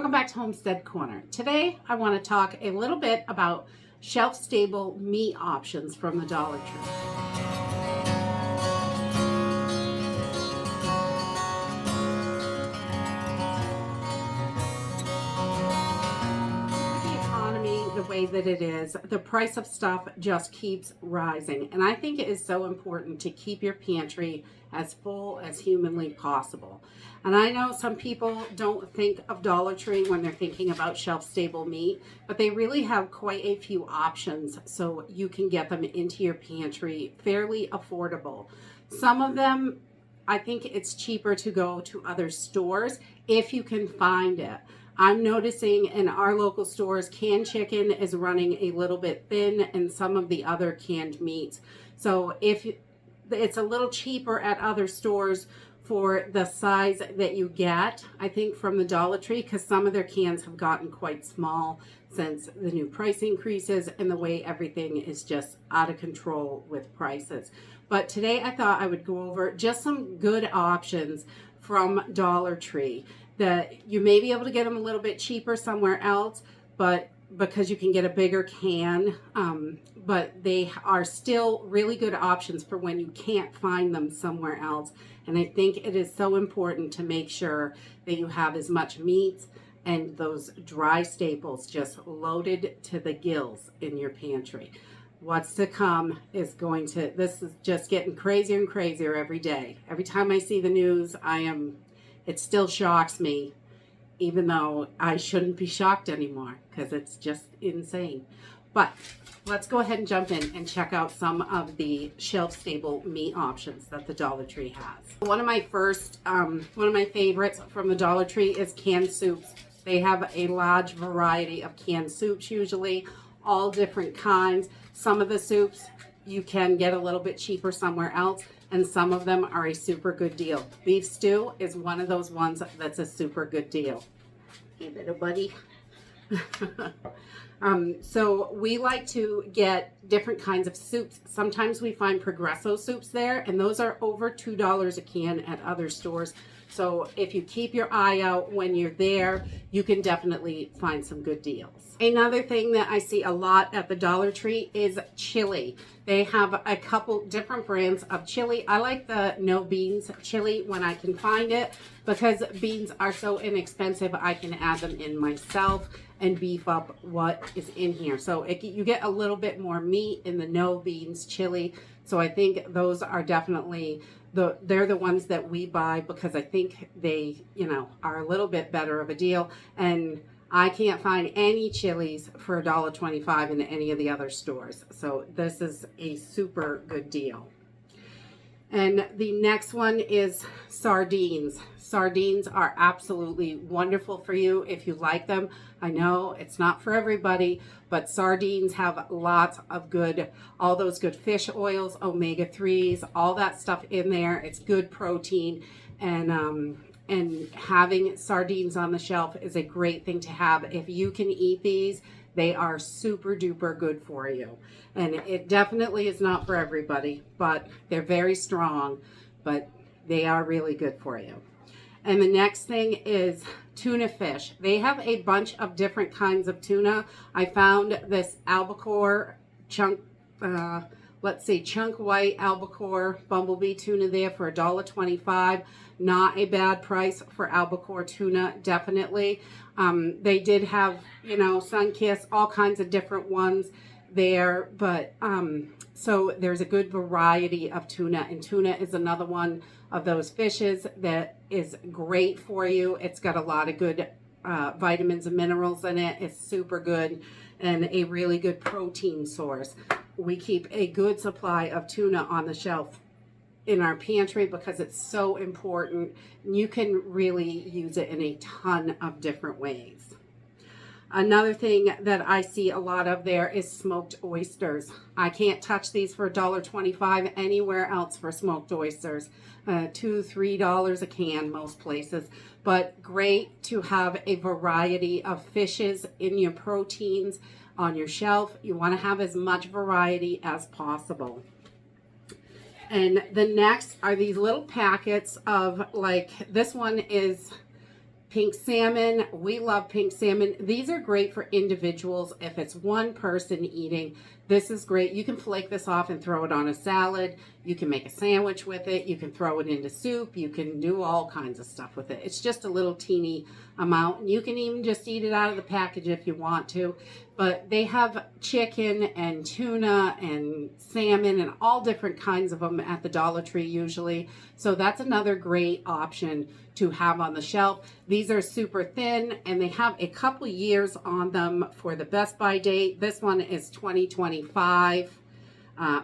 Welcome back to Homestead Corner. Today I want to talk a little bit about shelf-stable meat options from the Dollar Tree. The way that it is, the price of stuff just keeps rising, and I think it is so important to keep your pantry as full as humanly possible. And I know some people don't think of Dollar Tree when they're thinking about shelf-stable meat, but they really have quite a few options so you can get them into your pantry fairly affordable. Some of them, I think it's cheaper to go to other stores if you can find it. I'm noticing in our local stores, canned chicken is running a little bit thin and some of the other canned meats. So if it's a little cheaper at other stores for the size that you get, I think from the Dollar Tree, because some of their cans have gotten quite small since the new price increases and the way everything is just out of control with prices. But today I thought I would go over just some good options from Dollar Tree that you may be able to get them a little bit cheaper somewhere else, but because you can get a bigger can, but they are still really good options for when you can't find them somewhere else. And I think it is so important to make sure that you have as much meat and those dry staples just loaded to the gills in your pantry. What's to come is this is just getting crazier and crazier every day. Every time I see the news, it still shocks me, even though I shouldn't be shocked anymore because it's just insane. But let's go ahead and jump in and check out some of the shelf-stable meat options that the Dollar Tree has. One of my favorites from the Dollar Tree is canned soups. They have a large variety of canned soups, usually all different kinds. Some of the soups you can get a little bit cheaper somewhere else, and some of them are a super good deal. Beef stew is one of those ones that's a super good deal. Hey, little buddy. So we like to get different kinds of soups. Sometimes we find Progresso soups there, and those are over $2 a can at other stores. So if you keep your eye out when you're there, you can definitely find some good deals. Another thing that I see a lot at the Dollar Tree is chili. They have a couple different brands of chili. I like the no beans chili when I can find it because beans are so inexpensive. I can add them in myself and beef up what is in here. So you get a little bit more meat in the no beans chili. So I think those are definitely they're the ones that we buy because I think they, are a little bit better of a deal. And I can't find any chilies for $1.25 in any of the other stores. So this is a super good deal. And the next one is sardines. Sardines are absolutely wonderful for you if you like them. I know it's not for everybody, but sardines have lots of all those good fish oils, omega-3s, all that stuff in there. It's good protein, and having sardines on the shelf is a great thing to have. If you can eat these, they are super duper good for you. And it definitely is not for everybody, but they're very strong, but they are really good for you. And the next thing is tuna fish. They have a bunch of different kinds of tuna. I found this albacore chunk white albacore bumblebee tuna there for $1.25. Not a bad price for albacore tuna, definitely. They did have, Sunkiss, all kinds of different ones there, but so there's a good variety of tuna, and tuna is another one of those fishes that is great for you. It's got a lot of good vitamins and minerals in it. It's super good and a really good protein source. We keep a good supply of tuna on the shelf in our pantry because it's so important. You can really use it in a ton of different ways. Another thing that I see a lot of there is smoked oysters. I can't touch these for $1.25 anywhere else for smoked oysters. $2, $3 a can most places. But great to have a variety of fishes in your proteins on your shelf. You want to have as much variety as possible. And the next are these little packets of, like, this one is Pink salmon, we love pink salmon. These are great for individuals. If it's one person eating, this is great. You can flake this off and throw it on a salad. You can make a sandwich with it. You can throw it into soup. You can do all kinds of stuff with it. It's just a little teeny amount. You can even just eat it out of the package if you want to. But they have chicken and tuna and salmon and all different kinds of them at the Dollar Tree usually. So that's another great option to have on the shelf. These are super thin and they have a couple years on them for the best by date. This one is 2025,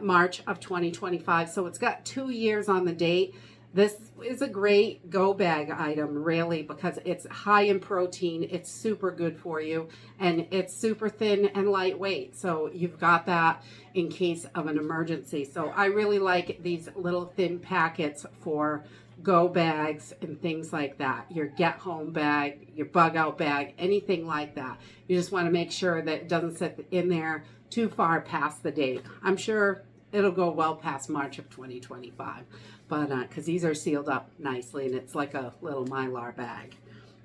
March of 2025. So it's got 2 years on the date. This is a great go bag item, really, because it's high in protein. It's super good for you, and it's super thin and lightweight. So you've got that in case of an emergency. So I really like these little thin packets for go bags and things like that. Your get home bag, your bug out bag, anything like that. You just want to make sure that it doesn't sit in there too far past the date. I'm sure it'll go well past March of 2025, but because these are sealed up nicely and it's like a little Mylar bag.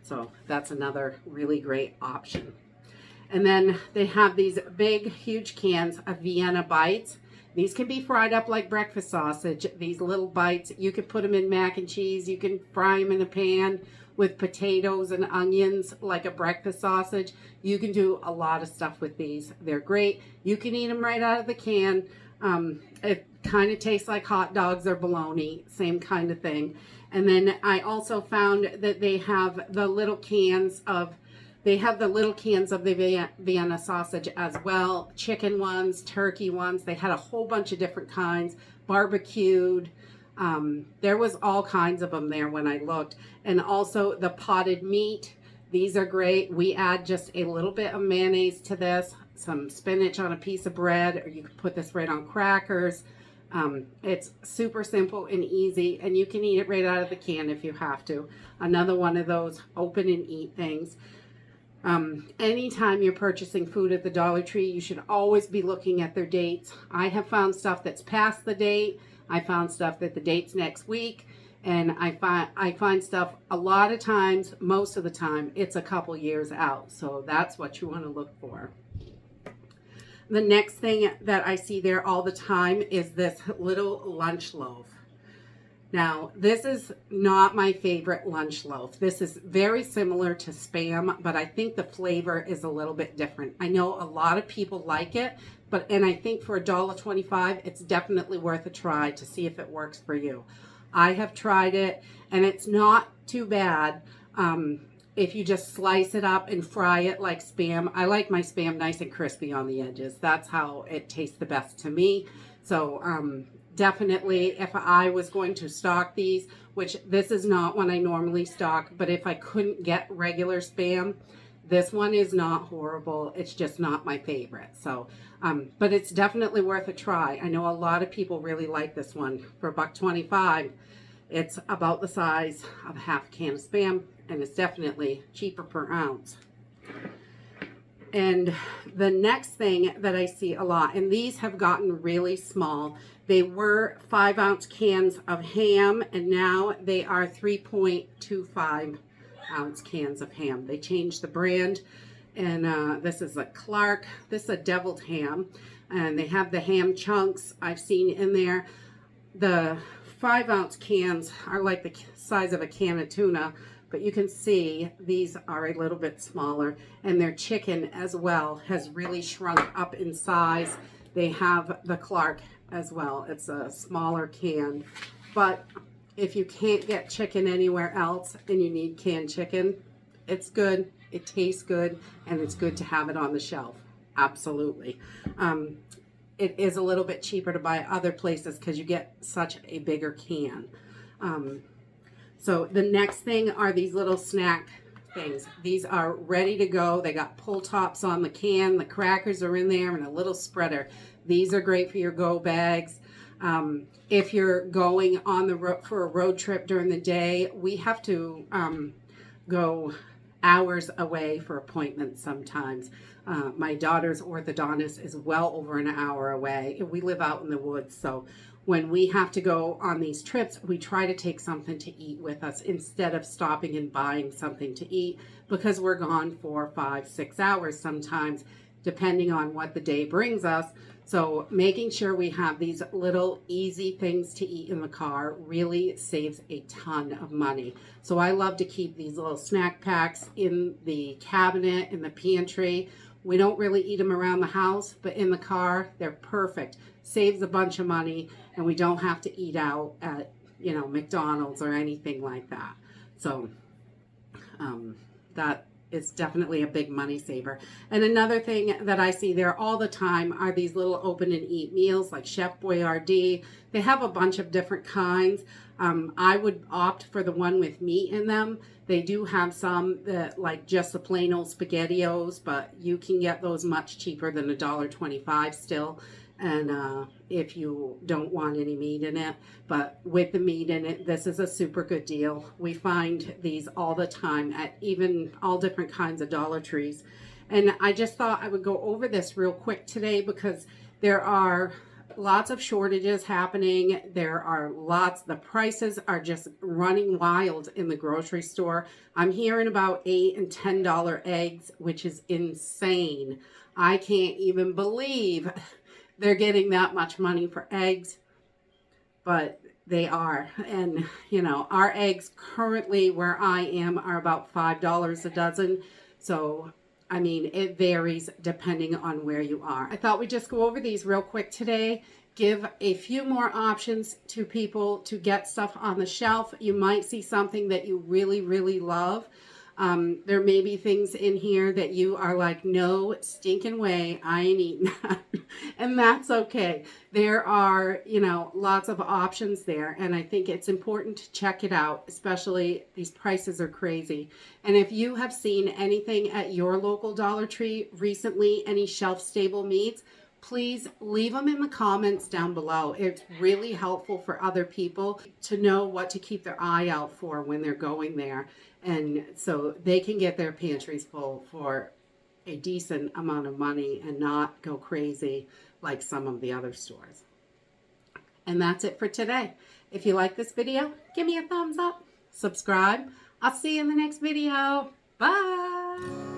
So that's another really great option. And then they have these big, huge cans of Vienna bites. These can be fried up like breakfast sausage. These little bites, you can put them in mac and cheese. You can fry them in a pan with potatoes and onions like a breakfast sausage. You can do a lot of stuff with these. They're great. You can eat them right out of the can. It kind of tastes like hot dogs or bologna, same kind of thing. And then I also found that they have the little cans of the Vienna sausage as well. Chicken ones, turkey ones. They had a whole bunch of different kinds, barbecued. There was all kinds of them there when I looked. And also the potted meat. These are great. We add just a little bit of mayonnaise to this, some spinach on a piece of bread, or you can put this right on crackers. It's super simple and easy, and you can eat it right out of the can if you have to. Another one of those open and eat things. Anytime you're purchasing food at the Dollar Tree, you should always be looking at their dates. I have found stuff that's past the date. I found stuff that the date's next week. And I find stuff a lot of times, most of the time, it's a couple years out. So that's what you want to look for. The next thing that I see there all the time is this little lunch loaf. Now, this is not my favorite lunch loaf. This is very similar to Spam, but I think the flavor is a little bit different. I know a lot of people like it, and I think for $1.25, it's definitely worth a try to see if it works for you. I have tried it, and it's not too bad if you just slice it up and fry it like Spam. I like my Spam nice and crispy on the edges. That's how it tastes the best to me. So definitely, if I was going to stock these, which this is not one I normally stock, but if I couldn't get regular Spam, this one is not horrible. It's just not my favorite. So, but it's definitely worth a try. I know a lot of people really like this one. For $1.25, it's about the size of a half can of Spam, and it's definitely cheaper per ounce. And the next thing that I see a lot, and these have gotten really small. They were 5-ounce cans of ham, and now they are 3.25-ounce cans of ham. They changed the brand, and this is a Clark. This is a deviled ham, and they have the ham chunks I've seen in there. The 5-ounce cans are like the size of a can of tuna, but you can see these are a little bit smaller, and their chicken as well has really shrunk up in size. They have the Clark as well. It's a smaller can, but if you can't get chicken anywhere else and you need canned chicken, it's good, it tastes good, and it's good to have it on the shelf. Absolutely. It is a little bit cheaper to buy other places because you get such a bigger can. So the next thing are these little snack things. These are ready to go. They got pull tops on the can. The crackers are in there and a little spreader. These are great for your go bags. If you're going on the road for a road trip during the day, we have to go hours away for appointments sometimes. My daughter's orthodontist is well over an hour away. We live out in the woods, so when we have to go on these trips, we try to take something to eat with us instead of stopping and buying something to eat, because we're gone 4, 5, 6 hours sometimes, depending on what the day brings us. So making sure we have these little easy things to eat in the car really saves a ton of money. So I love to keep these little snack packs in the cabinet, in the pantry. We don't really eat them around the house, but in the car, they're perfect. Saves a bunch of money, and we don't have to eat out at, McDonald's or anything like that. So that is definitely a big money saver. And another thing that I see there all the time are these little open and eat meals like Chef Boyardee. They have a bunch of different kinds. I would opt for the one with meat in them. They do have some that like just the plain old SpaghettiOs, but you can get those much cheaper than $1.25 still. And if you don't want any meat in it, but with the meat in it, this is a super good deal. We find these all the time at even all different kinds of Dollar Trees. And I just thought I would go over this real quick today because there are lots of shortages happening. There are lots, the prices are just running wild in the grocery store. I'm hearing about $8 and $10 eggs, which is insane. I can't even believe they're getting that much money for eggs, but they are. And our eggs currently where I am are about $5 a dozen. So I mean, it varies depending on where you are. I thought we'd just go over these real quick today, give a few more options to people to get stuff on the shelf. You might see something that you really, really love. There may be things in here that you are like, no stinking way, I ain't eating that. And that's okay. There are, lots of options there. And I think it's important to check it out, especially these prices are crazy. And if you have seen anything at your local Dollar Tree recently, any shelf-stable meats, please leave them in the comments down below. It's really helpful for other people to know what to keep their eye out for when they're going there. And so they can get their pantries full for a decent amount of money and not go crazy like some of the other stores. And that's it for today. If you like this video, give me a thumbs up, subscribe. I'll see you in the next video. Bye.